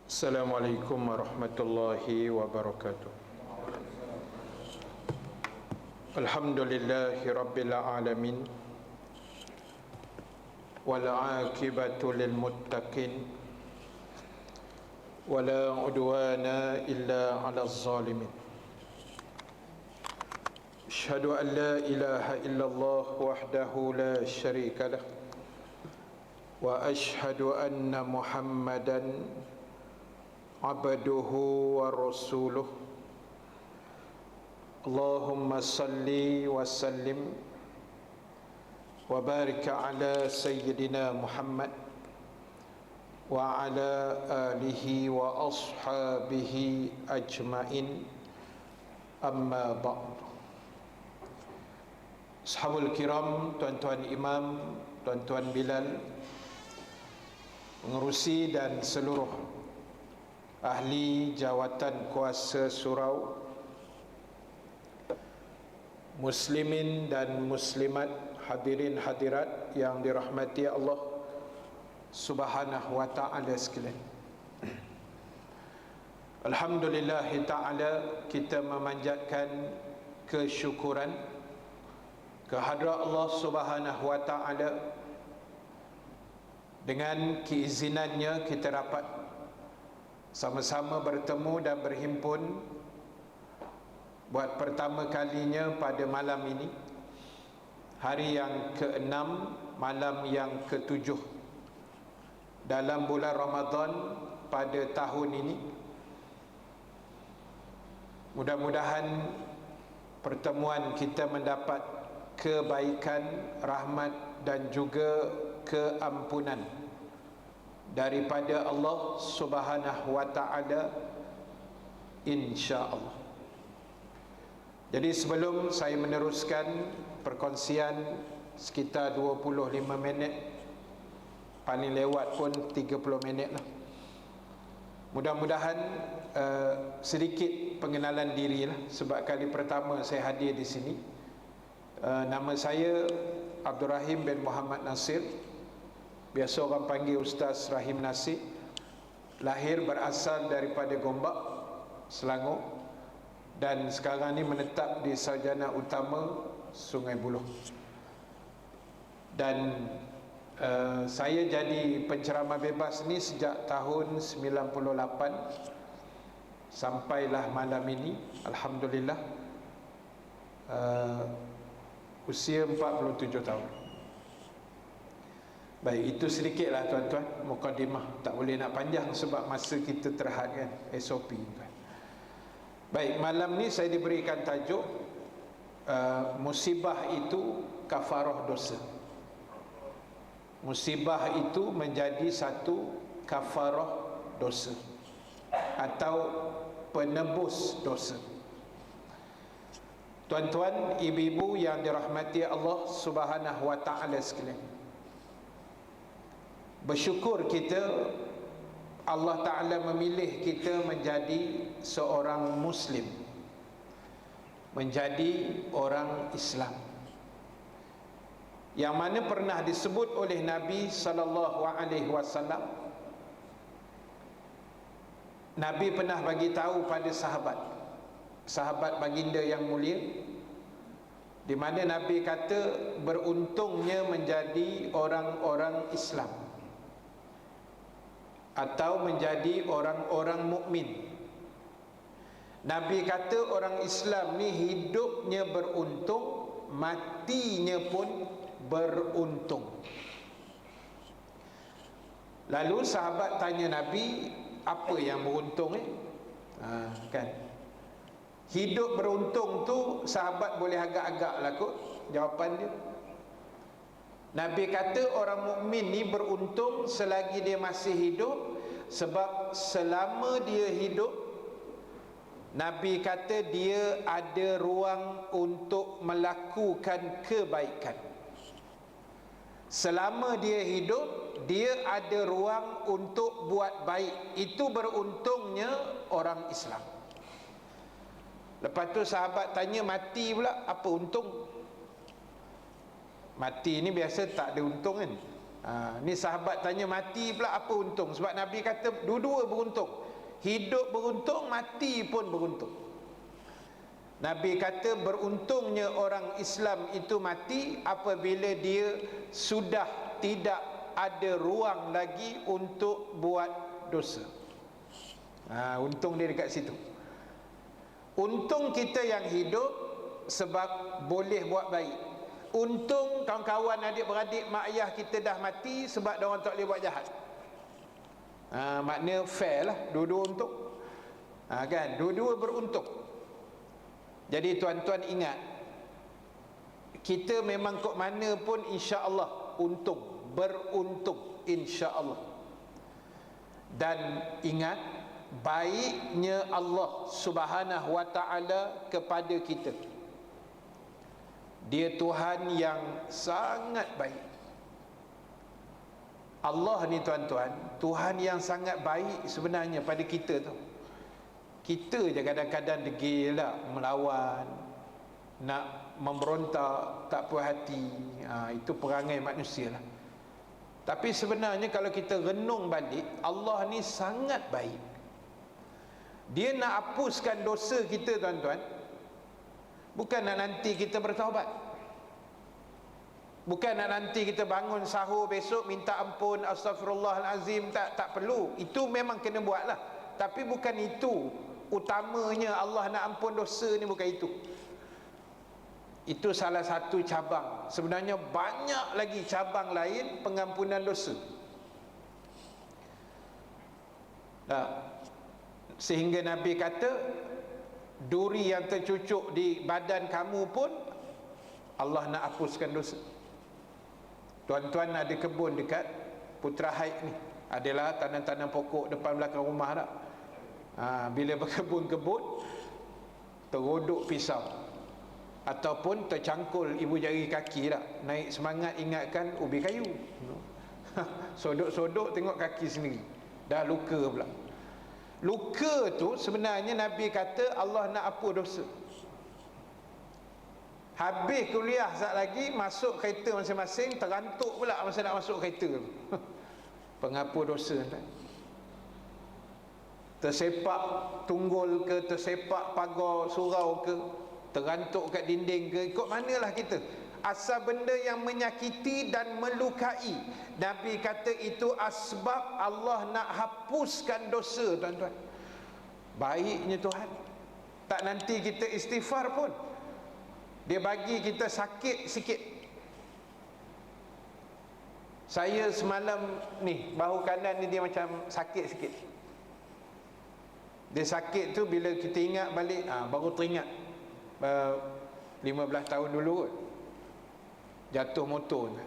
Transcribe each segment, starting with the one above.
Assalamualaikum warahmatullahi wabarakatuh. Alhamdulillahi rabbil alamin, wal aqibatu lil muttaqin, wala udwana illa 'alal zalimin. Asyhadu an la ilaha illallah wahdahu la syarika lah, wa asyhadu anna Muhammadan abduhu wa rasuluh. Allahumma salli wa sallim wa barik ala sayyidina Muhammad wa ala alihi wa ashabihi ajmain, amma ba'd. Ashabul kiram, tuan-tuan imam, tuan-tuan Bilal, pengerusi dan seluruh ahli jawatan kuasa surau, muslimin dan muslimat, hadirin hadirat yang dirahmati Allah Subhanahu wa ta'ala sekalian. Alhamdulillah ta'ala, kita memanjatkan kesyukuran kehadrat Allah Subhanahu wa ta'ala. Dengan keizinannya kita dapat sama-sama bertemu dan berhimpun buat pertama kalinya pada malam ini, hari yang ke-6, malam yang ke-7 dalam bulan Ramadan pada tahun ini. Mudah-mudahan pertemuan kita mendapat kebaikan, rahmat dan juga keampunan daripada Allah Subhanahu wa ta'ala, insya-Allah. Jadi sebelum saya meneruskan perkongsian sekitar 25 minit, paling lewat pun 30 minit lah, mudah-mudahan sedikit pengenalan diri lah, sebab kali pertama saya hadir di sini. Nama saya Abdul Rahim bin Muhammad Nasir, biasa orang panggil Ustaz Rahim Nasir. Lahir berasal daripada Gombak, Selangor, dan sekarang ni menetap di Sarjana Utama Sungai Buloh. Dan saya jadi penceramah bebas ni sejak tahun 98 sampailah malam ini, alhamdulillah, usia 47 tahun. Baik, itu sedikitlah tuan-tuan mukadimah, tak boleh nak panjang sebab masa kita terhad kan, SOP kan. Baik, malam ni saya diberikan tajuk musibah itu kafarah dosa. Musibah itu menjadi satu kafarah dosa atau penebus dosa. Tuan-tuan, ibu-ibu yang dirahmati Allah Subhanahu wa ta'ala sekalian, bersyukur kita Allah Ta'ala memilih kita menjadi seorang Muslim, menjadi orang Islam, yang mana pernah disebut oleh Nabi SAW. Nabi pernah bagi tahu pada sahabat baginda yang mulia, di mana Nabi kata beruntungnya menjadi orang-orang Islam atau menjadi orang-orang mukmin. Nabi kata orang Islam ni hidupnya beruntung, matinya pun beruntung. Lalu sahabat tanya Nabi, apa yang beruntung kan? Hidup beruntung tu sahabat boleh agak-agak lah kot jawapan dia. Nabi kata orang mukmin ni beruntung selagi dia masih hidup, sebab selama dia hidup, Nabi kata dia ada ruang untuk melakukan kebaikan. Selama dia hidup, dia ada ruang untuk buat baik. Itu beruntungnya orang Islam. Lepas tu sahabat tanya, mati pula apa untung? Mati ni biasa tak ada untung kan? Ni sahabat tanya mati pula apa untung? Sebab Nabi kata dua-dua beruntung. Hidup beruntung, mati pun beruntung. Nabi kata beruntungnya orang Islam itu mati apabila dia sudah tidak ada ruang lagi untuk buat dosa. Untung dia dekat situ. Untung kita yang hidup sebab boleh buat baik. Untung kawan-kawan, adik-beradik, mak ayah kita dah mati sebab diorang tak boleh buat jahat. Maknanya fair lah, dua-dua untung. Kan, dua-dua beruntung. Jadi tuan-tuan ingat, kita memang kok mana pun insya-Allah untung, beruntung insya-Allah. Dan ingat baiknya Allah Subhanahu wa taala kepada kita. Dia Tuhan yang sangat baik. Allah ni tuan-tuan, Tuhan yang sangat baik sebenarnya pada kita tu. Kita je kadang-kadang degil lah, melawan, nak memberontak, tak puas hati. Itu perangai manusia lah. Tapi sebenarnya kalau kita renung balik, Allah ni sangat baik. Dia nak hapuskan dosa kita tuan-tuan, bukan nak nanti kita bertaubat. Bukan nak nanti kita bangun sahur besok minta ampun, astagfirullahalazim. Tak perlu. Itu memang kena buat lah. Tapi bukan itu utamanya. Allah nak ampun dosa ni bukan itu. Itu salah satu cabang. Sebenarnya banyak lagi cabang lain pengampunan dosa. Sehingga Nabi kata duri yang tercucuk di badan kamu pun Allah nak hapuskan dosa. Tuan-tuan ada kebun dekat Putra Haid ni, adalah tanam-tanam pokok depan belakang rumah tak? Bila berkebun-kebun terodok pisau ataupun tercangkul ibu jari kaki tak, naik semangat ingatkan ubi kayu. Sodok-sodok tengok kaki sendiri dah luka pula. Luka tu sebenarnya Nabi kata Allah nak hapus dosa. Habis kuliah sekejap lagi, masuk kereta masing-masing, terantuk pula masa nak masuk kereta tu. Penghapus dosa tak? Tersepak tunggul ke, tersepak pagar surau ke, terantuk kat dinding ke, ikut manalah kita. Asal benda yang menyakiti dan melukai, Nabi kata itu asbab Allah nak hapuskan dosa tuan-tuan. Baiknya Tuhan. Tak nanti kita istighfar pun, Dia bagi kita sakit sikit. Saya semalam ni, bahu kanan ni dia macam sakit sikit. Dia sakit tu bila kita ingat balik, baru teringat 15 tahun dulu kot, jatuh motor tu.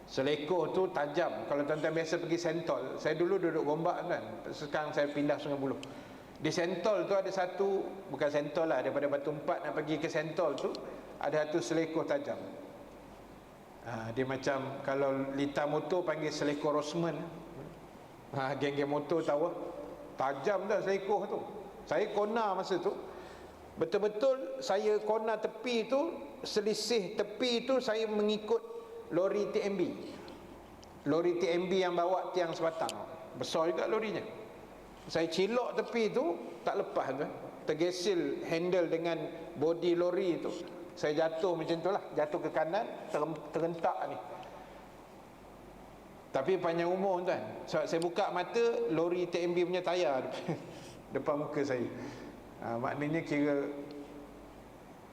Selekoh tu tajam. Kalau tuan-tuan biasa pergi Sentol, saya dulu duduk Gombak kan, sekarang saya pindah Sungai Buloh. Di Sentol tu ada satu, bukan Sentol lah, daripada Batu Empat nak pergi ke Sentol tu ada satu selekoh tajam. Dia macam, kalau litar motor panggil selekoh Rosman. Geng-geng motor tahu, tajam dah selekoh tu. Saya kona masa tu, betul-betul saya kona tepi tu, selisih tepi tu saya mengikut lori TMB. Lori TMB yang bawa tiang sebatang, besar juga lorinya. Saya cilok tepi tu, tak lepas tu, tergesil handle dengan body lori tu. Saya jatuh macam tu lah, jatuh ke kanan, terentak ni. Tapi panjang umur tuan, sebab saya buka mata, lori TMB punya tayar depan muka saya. Maknanya kira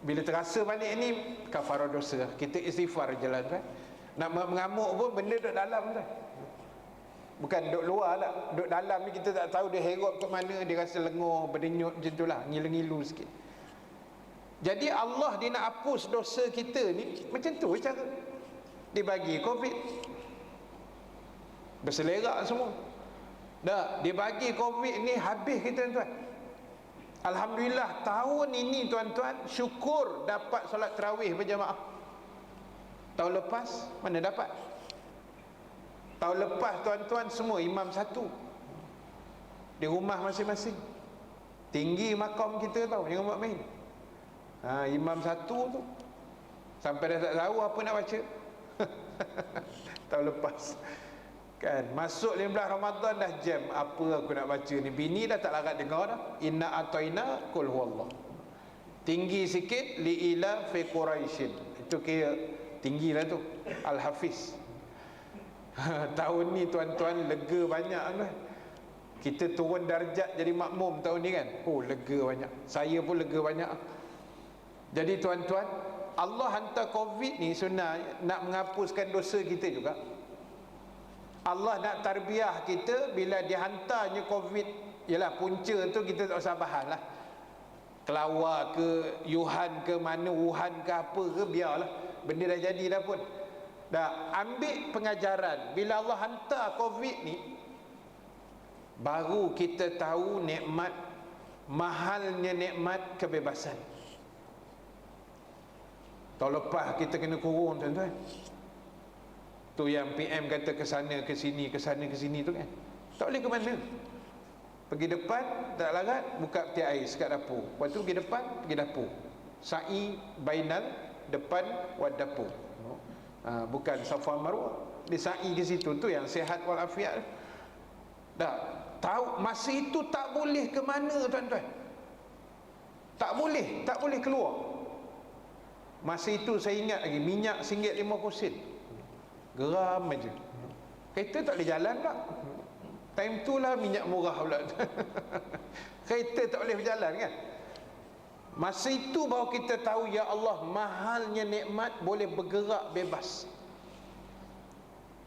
bila terasa balik ni, kafarah dosa, kita istighfar je lah tuan. Nak mengamuk pun benda duduk dalam tuan, bukan duduk luar tak. Duduk dalam ni kita tak tahu dia herot ke mana, dia rasa lengur, berdenyut macam tu lah, ngilu-ngilu sikit. Jadi Allah dia nak hapus dosa kita ni macam tu cara. Dia bagi Covid, berselerak semua. Dia bagi Covid ni habis kita tuan. Alhamdulillah tahun ini tuan-tuan, syukur dapat solat tarawih berjamaah. Tahun lepas mana dapat? Tahun lepas tuan-tuan semua imam satu di rumah masing-masing. Tinggi makam kita tahu, jangan buat main. Imam satu tu sampai dah tak tahu apa nak baca. tahun lepas. Kan masuk 15 Ramadan dah jam, apa aku nak baca ni, bini dah tak larat dengar dah. Inna ataina qul huwallah. Tinggi sikit li ila fi quraisyin, itu kira tinggilah tu Al-Hafiz. Tahun ni tuan-tuan lega banyak kan. Kita turun darjat jadi makmum tahun ni kan. Oh lega banyak. Saya pun lega banyak. Jadi tuan-tuan, Allah hantar Covid ni sebenarnya nak menghapuskan dosa kita juga. Allah nak tarbiyah kita. Bila dihantarnya Covid, ialah punca tu kita tak usah bahas lah. Kelawar ke, Yuhan ke, mana Wuhan ke, apa ke, biarlah. Benda dah jadi dah pun. Dah ambil pengajaran. Bila Allah hantar Covid ni, baru kita tahu nikmat, mahalnya nikmat kebebasan. Tahun lepas kita kena kurung tuan-tuan. Tu yang PM kata ke sana ke sini, ke sana ke sini tu kan. Tak boleh ke mana. Pergi depan tak larat, buka peti air sekat dapur. Lepas tu pergi depan, pergi dapur. Sa'i bainal depan wa dapur. Bukan Safa Marwah. Dia sa'i ke situ, tu yang sihat walafiat. Dah tahu masa itu tak boleh ke mana tuan-tuan. Tak boleh keluar. Masa itu saya ingat lagi, minyak RM1.50. Geram aja. Kereta tak boleh jalan tak. Time tu lah minyak murah pula. Kereta tak boleh berjalan kan. Masa itu baru kita tahu, ya Allah, mahalnya nikmat boleh bergerak bebas.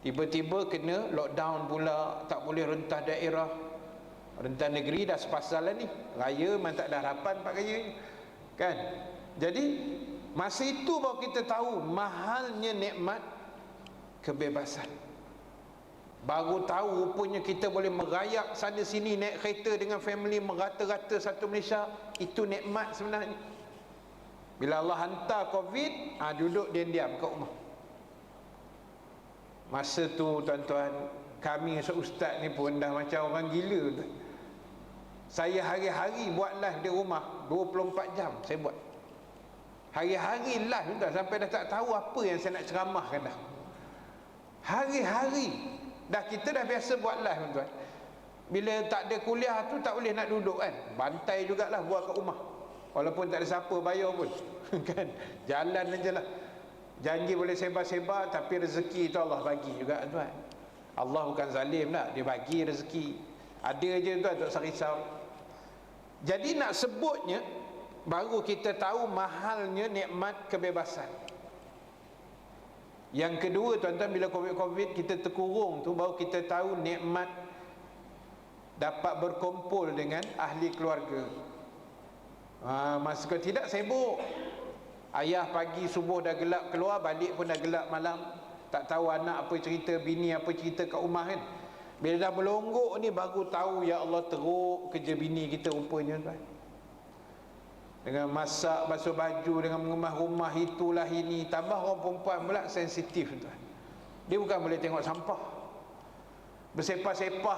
Tiba-tiba kena lockdown pula, tak boleh rentah daerah. Rentah negeri dah sepasal lah ni. Raya memang tak ada harapan Pak Raya ni. Kan? Jadi masa itu baru kita tahu mahalnya nikmat kebebasan. Baru tahu rupanya kita boleh merayak sana sini, naik kereta dengan family, merata-rata satu Malaysia. Itu nikmat sebenarnya. Bila Allah hantar Covid, duduk diam-diam kat rumah. Masa tu tuan-tuan, kami ustaz ni pun dah macam orang gila tu. Saya hari-hari buat live di rumah 24 jam saya buat. Hari-hari live tuan, sampai dah tak tahu apa yang saya nak ceramahkan dah. Hari-hari. Dah kita dah biasa buat live tuan. Bila tak ada kuliah tu tak boleh nak duduk kan. Bantai jugalah buat kat rumah. Walaupun tak ada siapa bayar pun. Kan? Jalan aja lah. Janji boleh sebar-sebar, tapi rezeki tu Allah bagi juga tuan. Allah bukan zalim lah, dia bagi rezeki. Ada je tuan, tak usah risau. Jadi nak sebutnya, baru kita tahu mahalnya nikmat kebebasan. Yang kedua tuan-tuan, bila Covid kita terkurung tu, baru kita tahu nikmat dapat berkumpul dengan ahli keluarga. Masa kalau tidak sibuk. Ayah pagi subuh dah gelap keluar, balik pun dah gelap malam. Tak tahu anak apa cerita, bini apa cerita kat rumah kan. Bila dah berlonggok ni baru tahu, ya Allah, teruk kerja bini kita rupanya tuan. Dengan masak, basuh baju, dengan mengemah rumah, itulah ini. Tambah orang perempuan pula sensitif tuan. Dia bukan boleh tengok sampah, bersepah-sepah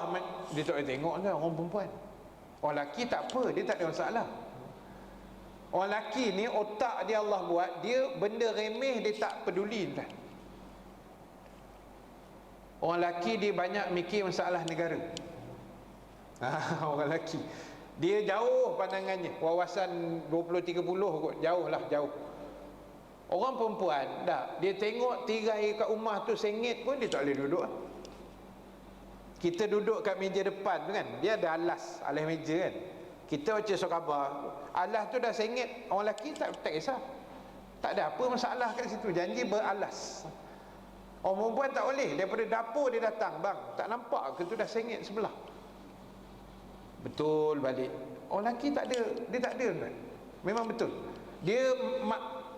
dia tak boleh tengok tuan, orang perempuan. Orang lelaki tak apa, dia tak ada masalah. Orang lelaki ni otak dia Allah buat, dia benda remeh dia tak peduli tuan. Orang lelaki dia banyak mikir masalah negara. Orang lelaki dia jauh pandangannya, wawasan 20-30 kot, jauh lah, jauh. Orang perempuan dah, dia tengok tirai kat rumah tu sengit pun dia tak boleh duduk. Kita duduk kat meja depan tu kan, dia ada alas meja kan. Kita baca surat khabar, alas tu dah sengit, orang lelaki tak kisah. Tak ada apa masalah kat situ, janji beralas. Orang perempuan tak boleh, daripada dapur dia datang, bang, tak nampak ke tu dah sengit sebelah. Betul balik. Orang lelaki tak ada, dia tak ada kan? Memang betul. Dia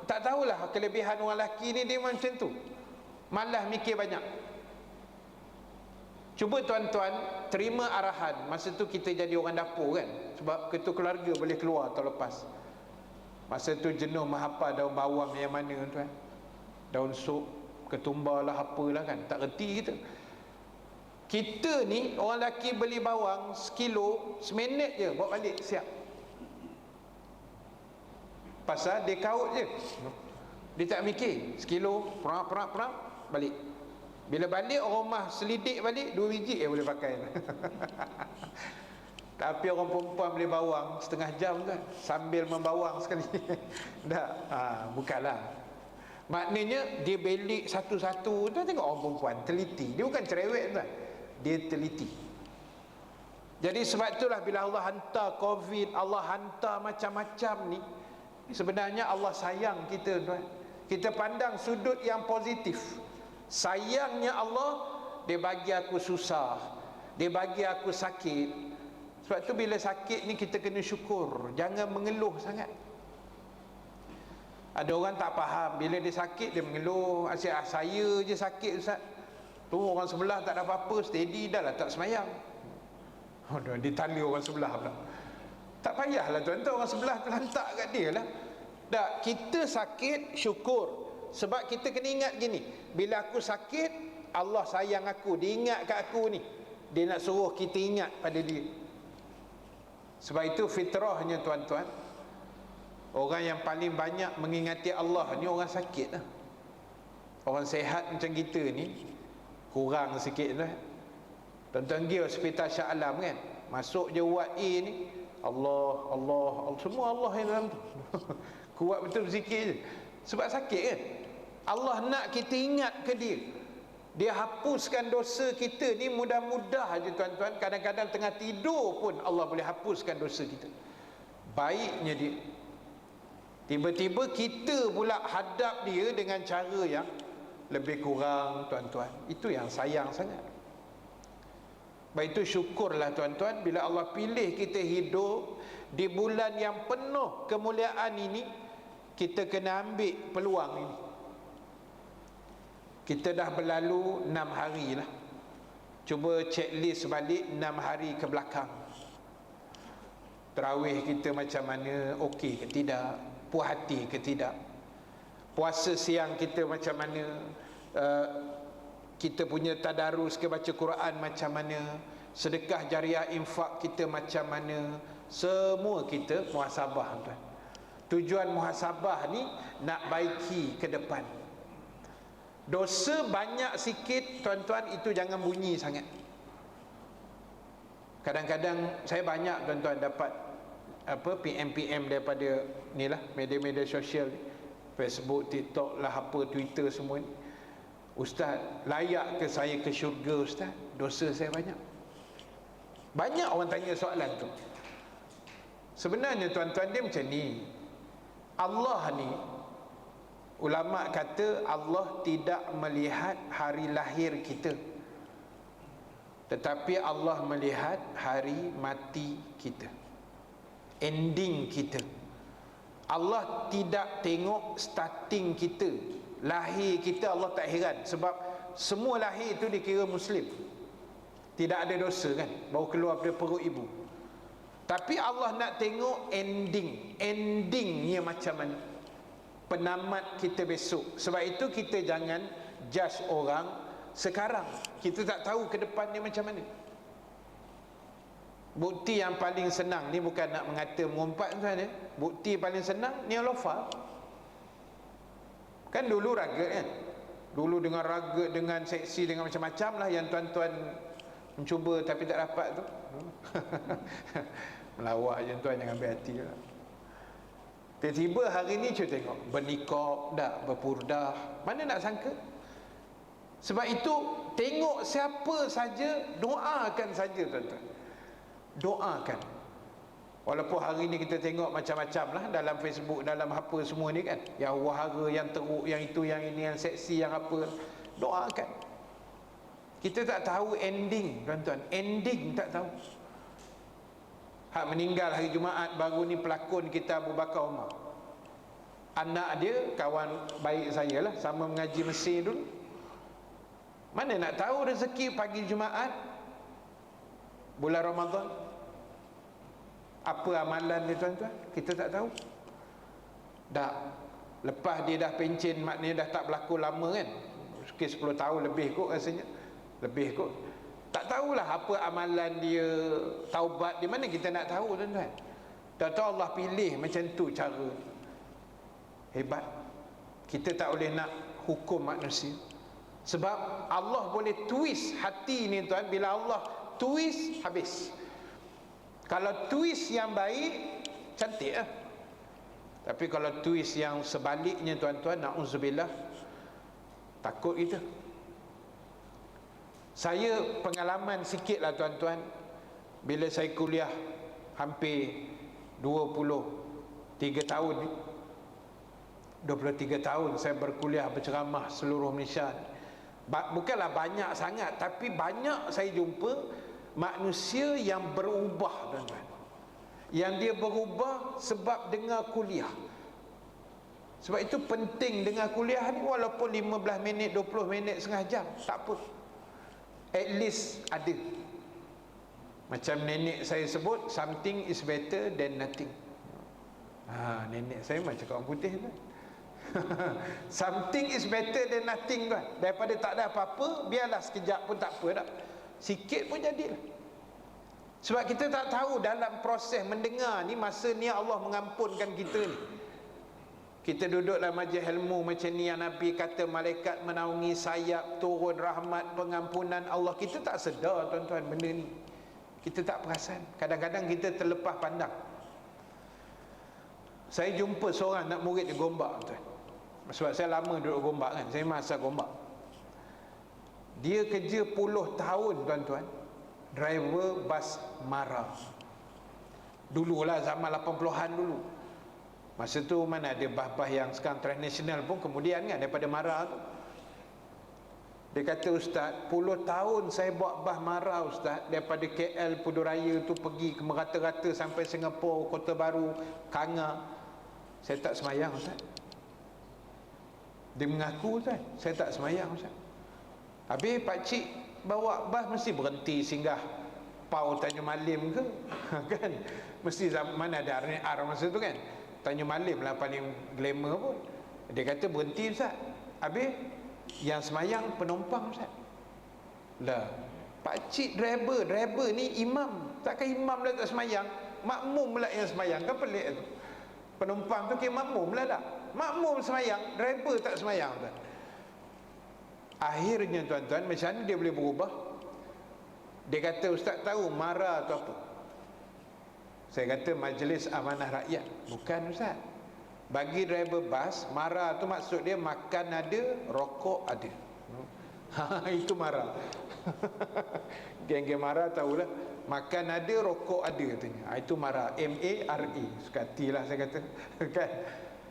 tak tahulah kelebihan orang lelaki ni, dia macam tu. Malas mikir banyak. Cuba tuan-tuan terima arahan. Masa tu kita jadi orang dapur kan, sebab ketua keluarga boleh keluar tahun lepas. Masa tu jenuh menghafal daun bawang yang mana tuan, daun sup, ketumbar lah, apalah kan, tak reti kita. Kita ni orang lelaki beli bawang sekilo, seminit je bawa balik siap. Pasal dia kaut je, dia tak mikir. Sekilo perak balik. Bila balik rumah selidik balik 2 biji boleh pakai. Tapi orang perempuan boleh bawang setengah jam kan, sambil membawang sekali. Tak, bukanlah. Maknanya dia belik satu-satu. Dia tengok orang perempuan teliti. Dia bukan cerewet tuan, dia teliti. Jadi sebab itulah bila Allah hantar Covid, Allah hantar macam-macam ni, sebenarnya Allah sayang kita tuan. Kita pandang sudut yang positif. Sayangnya Allah, dia bagi aku susah, dia bagi aku sakit. Sebab tu bila sakit ni kita kena syukur, jangan mengeluh sangat. Ada orang tak faham, bila dia sakit dia mengeluh, asyik saya je sakit Ustaz. Tu orang sebelah tak ada apa-apa, steady dah lah tak semayang. Ditali orang sebelah pula. Tak payahlah tuan-tuan, orang sebelah tu lantak kat dia lah. Tak, kita sakit syukur. Sebab kita kena ingat gini, bila aku sakit, Allah sayang aku, dia ingat kat aku ni. Dia nak suruh kita ingat pada dia. Sebab itu fitrahnya tuan-tuan, orang yang paling banyak mengingati Allah ni orang sakit lah. Orang sehat macam kita ni kurang sikit lah. Tuan-tuan pergi hospital Shah Alam kan, masuk je ward A ni, Allah, Allah, Allah, semua Allah yang dalam tu. Kuat betul zikir je. Sebab sakit kan. Allah nak kita ingat ke dia. Dia hapuskan dosa kita ni mudah-mudah aja tuan-tuan. Kadang-kadang tengah tidur pun Allah boleh hapuskan dosa kita. Baiknya dia. Tiba-tiba kita pula hadap dia dengan cara yang lebih kurang tuan-tuan. Itu yang sayang sangat. Baik itu syukurlah tuan-tuan, bila Allah pilih kita hidup di bulan yang penuh kemuliaan ini, kita kena ambil peluang ini. Kita dah berlalu 6 hari lah. Cuba checklist balik 6 hari ke belakang. Tarawih kita macam mana, okey ke tidak, puas hati ke tidak. Puasa siang kita macam mana, kita punya tadarus ke baca Quran macam mana, sedekah jariah infak kita macam mana. Semua kita muhasabah tuan. Tujuan muhasabah ni nak baiki ke depan. Dosa banyak sikit tuan-tuan, itu jangan bunyi sangat. Kadang-kadang saya banyak tuan-tuan dapat PM daripada ni lah, media-media sosial, Facebook, TikTok lah, apa, Twitter semua ni. Ustaz, layak ke saya ke syurga Ustaz? Dosa saya banyak. Banyak orang tanya soalan tu. Sebenarnya tuan-tuan, dia macam ni. Allah ni, ulama kata Allah tidak melihat hari lahir kita, tetapi Allah melihat hari mati kita, ending kita. Allah tidak tengok starting kita, lahir kita Allah tak heran. Sebab semua lahir itu dikira Muslim, tidak ada dosa kan, baru keluar dari perut ibu. Tapi Allah nak tengok endingnya macam mana, penamat kita besok. Sebab itu kita jangan judge orang sekarang, kita tak tahu ke depan dia macam mana. Bukti yang paling senang ni bukan nak mengata mengumpat tuan ya. Bukti paling senang ni Al-Wafa. Kan dulu ragat kan, dulu dengan ragat, dengan seksi, dengan macam-macam lah yang tuan-tuan mencuba tapi tak dapat tu. Melawak je tuan, jangan ambil hati lah. Tiba-tiba hari ni cuba tengok bernikah dah, berpurdah. Mana nak sangka. Sebab itu tengok siapa saja, doakan saja tuan-tuan. Doakan. Walaupun hari ni kita tengok macam-macam lah dalam Facebook, dalam apa semua ni kan, yang wahara, yang teruk, yang itu, yang ini, yang seksi, yang apa. Doakan. Kita tak tahu ending tuan-tuan, ending tak tahu. Hak meninggal hari Jumaat baru ni pelakon kita Abu Bakar Umar. Anak dia kawan baik saya lah, sama mengaji Mesir dulu. Mana nak tahu rezeki pagi Jumaat bulan Ramadan. Apa amalan dia tuan-tuan, kita tak tahu. Dah lepas dia dah pencen, maknanya dah tak berlaku lama kan, mungkin 10 tahun lebih kot rasanya, lebih kot. Tak tahulah apa amalan dia, taubat di mana kita nak tahu tuan-tuan. Tahu Allah pilih macam tu cara. Hebat. Kita tak boleh nak hukum manusia. Sebab Allah boleh twist hati ni tuan. Bila Allah twist, habis. Kalau twist yang baik, cantik lah. Tapi kalau twist yang sebaliknya tuan-tuan, na'udzubillah, takut kita. Saya pengalaman sikit lah tuan-tuan. Bila saya kuliah hampir 23 tahun ni, 23 tahun saya berkuliah berceramah seluruh Malaysia. Bukanlah banyak sangat, tapi banyak saya jumpa manusia yang berubah tuan-tuan. Yang dia berubah sebab dengar kuliah. Sebab itu penting dengar kuliah ni, walaupun 15 minit, 20 minit, setengah jam, tak apa. At least ada. Macam nenek saya sebut, something is better than nothing. Nenek saya macam orang putih tu. Something is better than nothing tuan. Daripada tak ada apa-apa, biarlah sekejap pun tak apa dah. Sikit pun jadilah. Sebab kita tak tahu dalam proses mendengar ni, masa ni Allah mengampunkan kita ni. Kita duduk dalam majlis ilmu macam ni, yang Nabi kata malaikat menaungi sayap, turun rahmat, pengampunan Allah. Kita tak sedar tuan-tuan benda ni. Kita tak perasan. Kadang-kadang kita terlepas pandang. Saya jumpa seorang nak murid di Gombak tuan. Sebab saya lama duduk Gombak kan, saya masa Gombak. Dia kerja puluh tahun tuan-tuan, driver bas Mara. Dululah zaman 80-an dulu. Masa tu mana ada bas-bas yang sekarang transnational pun kemudian kan, daripada Mara tu. Dia kata, Ustaz, puluh tahun saya bawa bas Mara Ustaz, daripada KL Puduraya tu pergi ke merata-rata sampai Singapura, Kota Baru, Kanga. Saya tak semayang Ustaz. Dia mengaku Ustaz, saya tak semayang Ustaz. Habis pakcik bawa bas mesti berhenti singgah Pau Tanjung Malim ke kan, mesti mana ada R masa tu kan, Tanjung Malim lah paling glamour pun. Dia kata berhenti Ustaz. Habis yang semayang penumpang Ustaz. Lah, pakcik driver ni imam. Takkan imam lah tak semayang, makmum pula yang semayang, kan pelik tu. Penumpang tu kira makmum lah tak. Makmum semayang, driver tak semayang tuan. Akhirnya tuan-tuan, macam mana dia boleh berubah? Dia kata, Ustaz tahu Mara tu apa? Saya kata Majlis Amanah Rakyat. Bukan Ustaz. Bagi driver bas, Mara tu maksud dia makan ada, rokok ada. Itu Mara. Geng-geng Mara tahulah, makan ada, rokok ada katanya. Itu Mara, M-A-R-A. Sukatilah saya kata. Kan?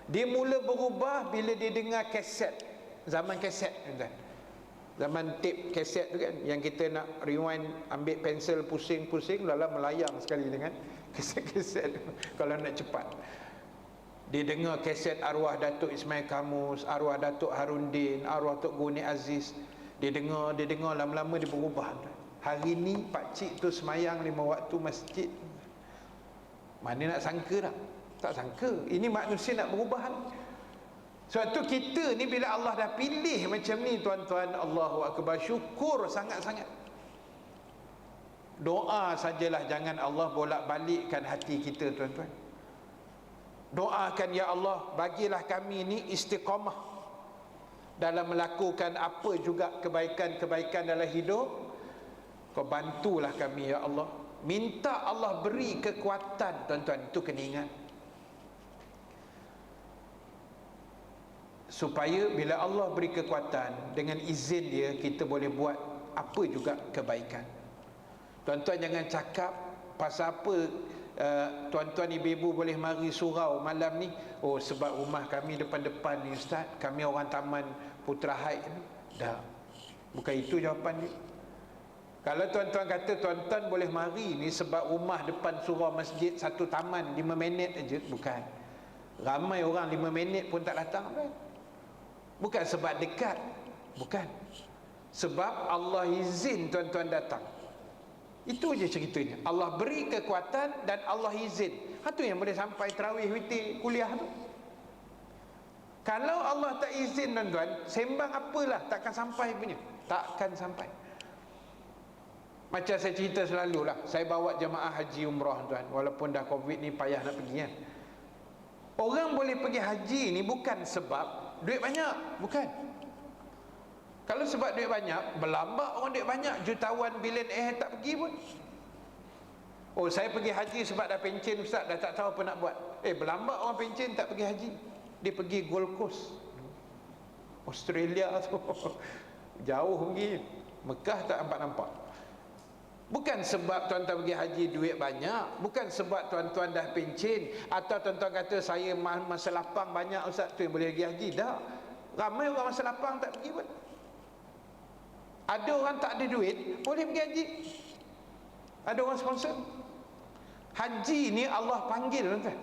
Dia mula berubah bila dia dengar kaset. Zaman kaset tuan. Zaman tape kaset tu kan, yang kita nak rewind, ambil pensel pusing-pusing, lala melayang sekali dengan kaset-kaset tu, kalau nak cepat. Dia dengar kaset arwah Datuk Ismail Kamus, arwah Datuk Harundin, arwah Tok Guni Aziz. Dia dengar lama-lama dia berubah. Hari ni pakcik tu semayang 5 waktu masjid. Mana nak sangka tak? Tak sangka. Ini manusia nak berubah ni. Sebab tu kita ni bila Allah dah pilih macam ni tuan-tuan, Allahu Akbar, syukur sangat-sangat. Doa sajalah, jangan Allah bolak-balikkan hati kita tuan-tuan. Doakan, ya Allah, bagilah kami ni istiqamah dalam melakukan apa juga kebaikan-kebaikan dalam hidup. Kau bantulah kami ya Allah. Minta Allah beri kekuatan tuan-tuan, itu kena ingat. Supaya bila Allah beri kekuatan, dengan izin dia, kita boleh buat apa juga kebaikan. Tuan-tuan jangan cakap pasal apa tuan-tuan ibu-ibu boleh mari surau malam ni. Oh, sebab rumah kami depan-depan ni Ustaz, kami orang Taman Putra Haid ni. Dah, bukan itu jawapan dia. Kalau tuan-tuan kata tuan-tuan boleh mari ni sebab rumah depan surau masjid satu taman 5 minit aja, bukan. Ramai orang 5 minit pun tak datang kan? Bukan sebab dekat, bukan. Sebab Allah izin tuan-tuan datang. Itu je ceritanya. Allah beri kekuatan dan Allah izin. Itu yang boleh sampai tarawih, witir, kuliah tu. Kalau Allah tak izin tuan-tuan, sembang apalah, takkan sampai punya. Takkan sampai. Macam saya cerita selalulah, saya bawa jemaah haji umrah tuan, walaupun dah Covid ni payah nak pergi kan. Orang boleh pergi haji ni bukan sebab duit banyak, bukan. Kalau sebab duit banyak, berlambak orang duit banyak, jutawan, bilion tak pergi pun. Oh, saya pergi haji sebab dah pencen ustaz, dah tak tahu apa nak buat. Berlambak orang pencen tak pergi haji. Dia pergi Gold Coast, Australia tu. Jauh pergi. Mekah tak nampak-nampak. Bukan sebab tuan-tuan pergi haji duit banyak, bukan sebab tuan-tuan dah pencen, atau tuan-tuan kata saya masa lapang banyak ustaz tu yang boleh pergi haji. Dah. Ramai orang masa lapang tak pergi pun. Ada orang tak ada duit boleh pergi haji. Ada orang sponsor. Haji ni Allah panggil tuan-tuan.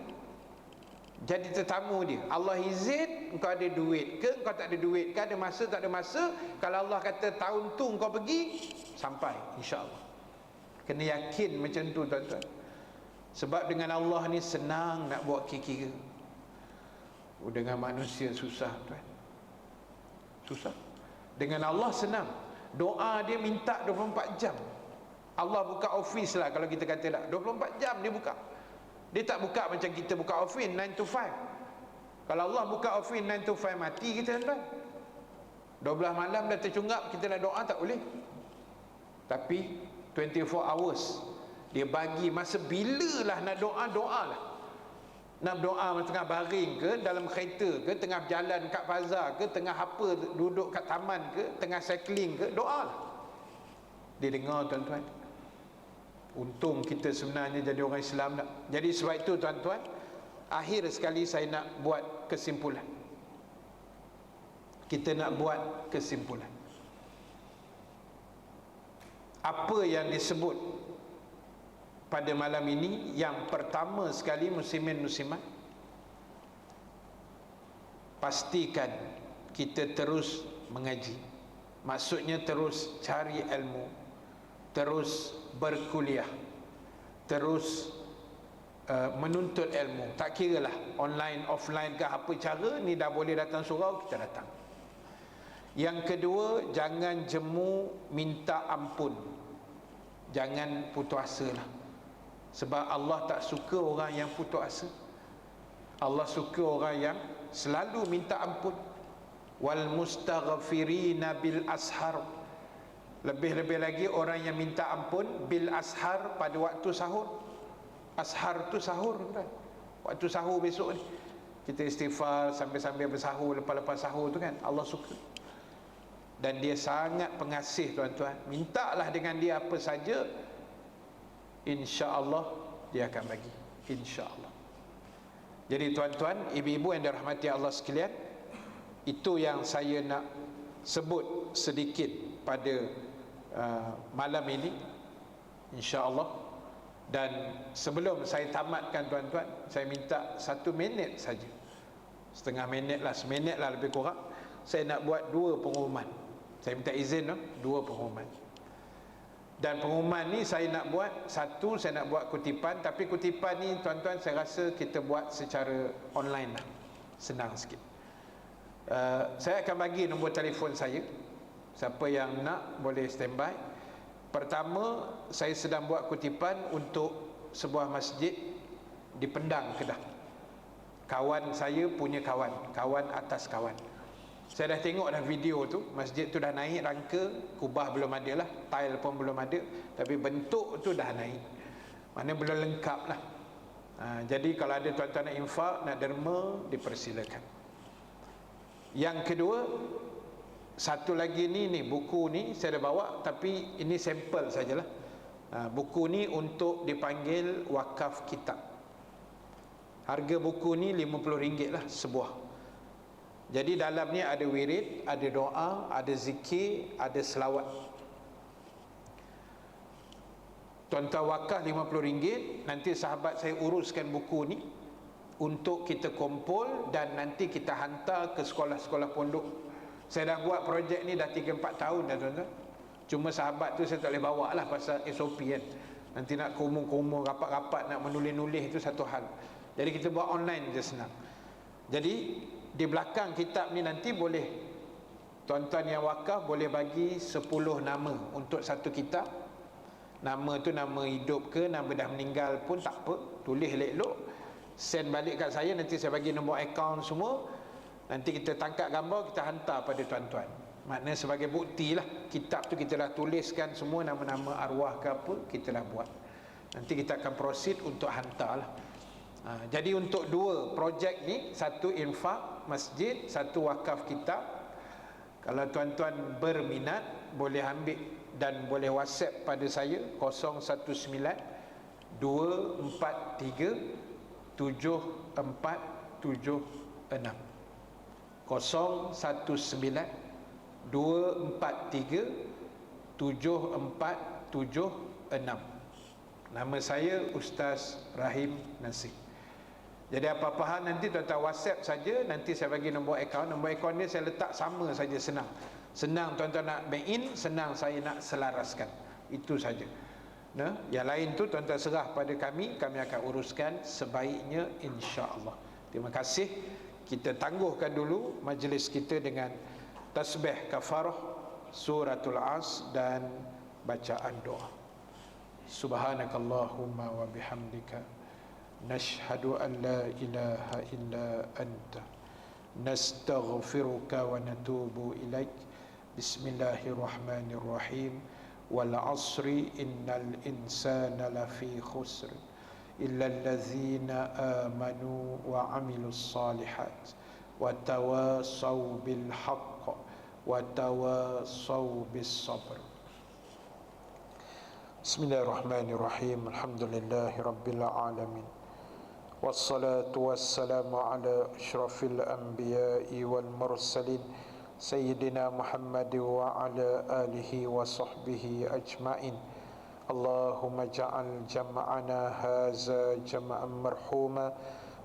Jadi tetamu dia. Allah izin, engkau ada duit ke, engkau tak ada duit ke, ada masa tak ada masa. Kalau Allah kata tahun tu engkau pergi, sampai insya-Allah. Kena yakin macam tu tuan-tuan. Sebab dengan Allah ni senang nak buat kira-kira. Dengan manusia susah tuan. Susah. Dengan Allah senang. Doa dia minta 24 jam. Allah buka office lah kalau kita kata tak. 24 jam dia buka. Dia tak buka macam kita buka office 9 to 5. Kalau Allah buka office 9 to 5 mati kita tuan. 12 malam dah tercungap kita nak doa tak boleh. Tapi 24 hours dia bagi masa bilalah nak doa lah. Nak doa tengah baring ke, dalam kereta ke, tengah berjalan kat bazar ke, tengah apa duduk kat taman ke, tengah cycling ke, doa lah. Dia dengar tuan-tuan. Untung kita sebenarnya jadi orang Islam tak. Jadi sebab itu tuan-tuan, akhir sekali saya nak buat kesimpulan. Kita nak buat kesimpulan. Apa yang disebut pada malam ini, yang pertama sekali muslimin muslimat, pastikan kita terus mengaji. Maksudnya terus cari ilmu, terus berkuliah, terus menuntut ilmu. Tak kira lah online, offline ke apa cara, ni dah boleh datang surau, kita datang. Yang kedua, jangan jemu minta ampun. Jangan putus asa lah. Sebab Allah tak suka orang yang putus asa. Allah suka orang yang selalu minta ampun. Wal mustaghfirina bil ashar. Lebih-lebih lagi orang yang minta ampun bil ashar, pada waktu sahur. Ashar tu sahur kan? Waktu sahur besok ni kita istighfar sambil-sambil bersahur, lepas-lepas sahur tu kan, Allah suka. Dan dia sangat pengasih tuan-tuan. Mintalah dengan dia apa saja, insya-Allah dia akan bagi, insya-Allah. Jadi tuan-tuan, ibu-ibu yang dirahmati Allah sekalian, itu yang saya nak sebut sedikit pada malam ini, insya-Allah. Dan sebelum saya tamatkan tuan-tuan, saya minta 1 minit saja, setengah minit lah, seminit lah lebih kurang, saya nak buat 2 pengumuman. Saya minta izin 2 pengumuman. Dan pengumuman ni saya nak buat, satu saya nak buat kutipan. Tapi kutipan ni tuan-tuan saya rasa kita buat secara online lah, senang sikit. Saya akan bagi nombor telefon saya. Siapa yang nak boleh standby. Pertama, saya sedang buat kutipan untuk sebuah masjid di Pendang, Kedah. Kawan saya punya kawan, kawan atas kawan. Saya dah tengok dah video tu. Masjid tu dah naik rangka, kubah belum ada lah, tile pun belum ada, tapi bentuk tu dah naik. Mana belum lengkap lah. Jadi kalau ada tuan-tuan nak infak, nak derma, dipersilakan. Yang kedua, satu lagi ni buku ni saya dah bawa, tapi ini sampel sajalah. Buku ni untuk dipanggil wakaf kitab. Harga buku ni RM50 lah sebuah. Jadi dalam ni ada wirid, ada doa, ada zikir, ada selawat. Tuan-tuan wakaf RM50, nanti sahabat saya uruskan buku ni untuk kita kumpul dan nanti kita hantar ke sekolah-sekolah pondok. Saya dah buat projek ni dah 3-4 tahun dah tuan-tuan. Cuma sahabat tu saya tak boleh bawa lah pasal SOP kan. Nanti nak kumul-kumul, rapat-rapat, nak menulis-nulis itu satu hal. Jadi kita buat online je, senang. Jadi di belakang kitab ni nanti boleh, tuan-tuan yang wakaf boleh bagi 10 nama untuk satu kitab. Nama tu nama hidup ke, nama dah meninggal pun tak apa, tulis elok-elok, send balik kat saya, nanti saya bagi nombor akaun semua. Nanti kita tangkap gambar, kita hantar pada tuan-tuan. Maknanya sebagai bukti lah, kitab tu kita dah tuliskan semua nama-nama arwah ke apa, kita dah buat. Nanti kita akan proceed untuk hantar lah. Jadi untuk dua projek ni, satu infak masjid, satu wakaf kitab. Kalau tuan-tuan berminat, boleh ambil dan boleh WhatsApp pada saya 019 243 7476. 019 243 7476. Nama saya Ustaz Rahim Nasir. Jadi apa-apa hal nanti tuan-tuan WhatsApp saja, nanti saya bagi nombor akaun. Nombor akaun ni saya letak sama saja, senang. Senang tuan-tuan nak bank in, senang saya nak selaraskan. Itu saja. Nah, yang lain tu tuan-tuan serah pada kami akan uruskan sebaiknya insya-Allah. Terima kasih. Kita tangguhkan dulu majlis kita dengan tasbih kafarah, suratul As dan bacaan doa. Subhanakallahumma wa bihamdika nashhadu an la ilaha illa anta nastaghfiruka wa natubu ilaik. Bismillahirrahmanirrahim. Wal 'asri innal insana lafi khusr illa allazina amanu wa 'amilus salihat wa tawasaw bil haqq wa tawasaw bis sabr. Bismillahirrahmanirrahim. Alhamdulillahi rabbil alamin. Wassalatu wassalamu ala asyrafil anbiya'i wal mursalin sayyidina Muhammad wa ala alihi wa sahbihi ajma'in. Allahumma ja'al jam'ana haza jam'an marhuma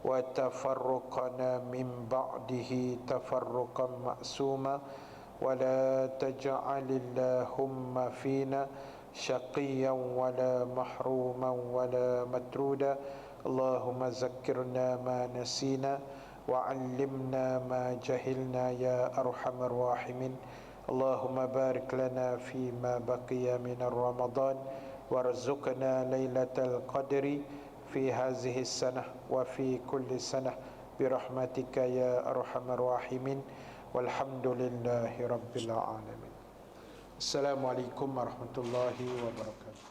wa tafarruqana min ba'dihi tafarruqan ma'suma wa la taj'alillahumma fina syaqiyan wa la mahruman wa la matruda. Allahumma zakkirna ma nasina wa 'allimna ma jahilna ya arhamar rahimin. Allahumma barik lana fi ma baqiya min Ramadan warzuqna lailatal qadri fi hadhihi sanah wa fi kulli sanah birahmatika ya arhamar rahimin. Walhamdulillahi rabbil alamin. Assalamualaikum warahmatullahi wabarakatuh.